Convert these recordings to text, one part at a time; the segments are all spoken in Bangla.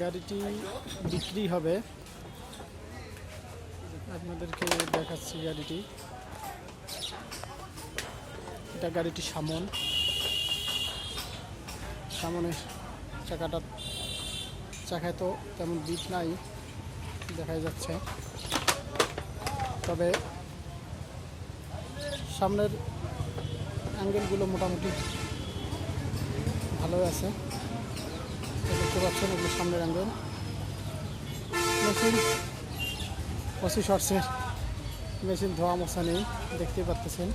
গাড়িটি বিক্রি হবে, আপনাদেরকে দেখাচ্ছি গাড়িটি। এটা গাড়িটি সামনের চাকায় তো তেমন বিট নাই দেখাই যাচ্ছে, তবে সামনের অ্যাঙ্গেলগুলো মোটামুটি ভালোই আছে। দেখতে পাচ্ছেন এগুলো সামনের অ্যাঙ্গেল। মেশিন 25 হর্সের মেশিন, ধোয়া মশা নেই, দেখতে পাচ্ছেন।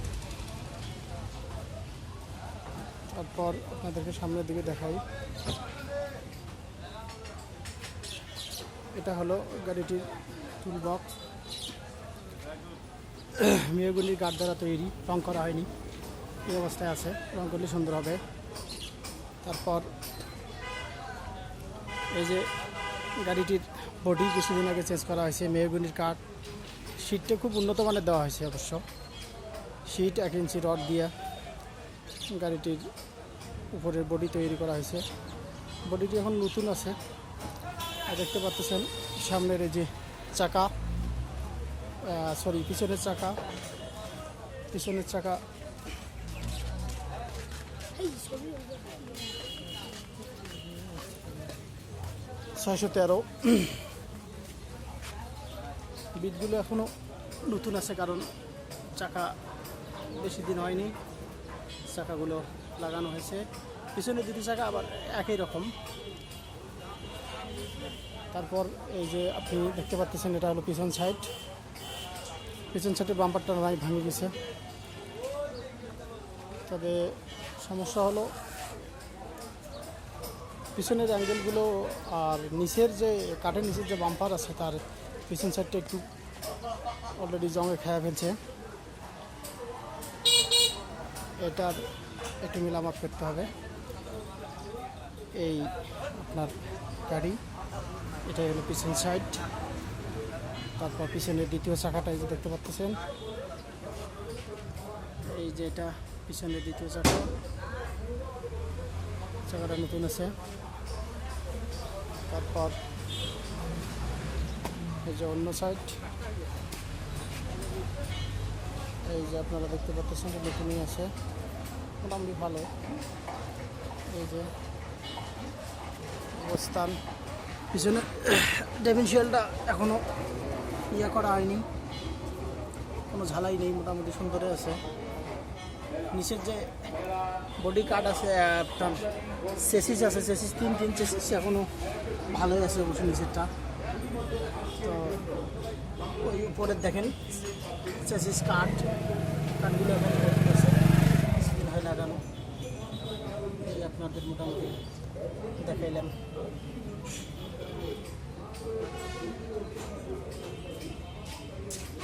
তারপর আপনাদেরকে সামনের দিকে দেখাই। এটা হলো গাড়িটির টুল বক্স, মেহগনির কাঠ দ্বারা তৈরি, রং করা হয়নি, এই অবস্থায় আছে, রং করলে সুন্দর হবে। তারপর এই যে গাড়িটির বডি কিছুদিন আগে চেঞ্জ করা হয়েছে, মেহগনির কাঠ, সিটটা খুব উন্নত মানের দেওয়া হয়েছে। অবশ্য সিট 1 ইঞ্চি রড দিয়ে গাড়িটির উপরের বডি তৈরি করা হয়েছে। বডিটি এখন নতুন আছে। আর দেখতে পাচ্ছেন সামনের এই যে চাকা, পিছনের চাকা 613। বিটগুলো এখনও নতুন আছে, কারণ চাকা বেশি দিন হয়নি, চাকাগুলো লাগানো হয়েছে। পিছনের দুটি চাকা আবার একই রকম। তারপর এই যে আপনি দেখতে পাচ্ছেন এটা হলো পিছন সাইডের বাম্পারটা নাই, ভাঙে গেছে। তবে সমস্যা হলো পিছনের অ্যাঙ্গেলগুলো আর নিচের যে কাঠের নিচের যে বাম্পার আছে তার পিছন সাইডটা একটু অলরেডি জঙে খেয়ে ফেলছে। এটার একটু মেরামত করতে হবে। এই আপনার গাড়ি, এটাই হলো পিছন সাইড। তারপর পিছনের দ্বিতীয় চাকাটা এই যে দেখতে পাচ্ছেন, এই যে এটা পিছনের দ্বিতীয় চাকাটা নতুন আছে। তারপর এই যে অন্য সাইড, এই যে আপনারা দেখতে পাচ্ছেন নতুনই আছে, মোটামুটি ভালো। এই যে অবস্থান, পিছনে ডিফারেন্সিয়ালটা এখনও করা হয়নি, কোনো ঝালাই নেই, মোটামুটি সুন্দরই আছে। নিচের যে বডি কাট আছে, আপনার চেসিস আছে, চেসিস 3 চেসিস এখনও ভালোই আছে অবশ্য নিচেরটা। তো ওই উপরের দেখেন চেসিস কাঠগুলো এখন আছে, কিছুদিন হয় লাগানো। এই আপনাদের মোটামুটি দেখাইলাম।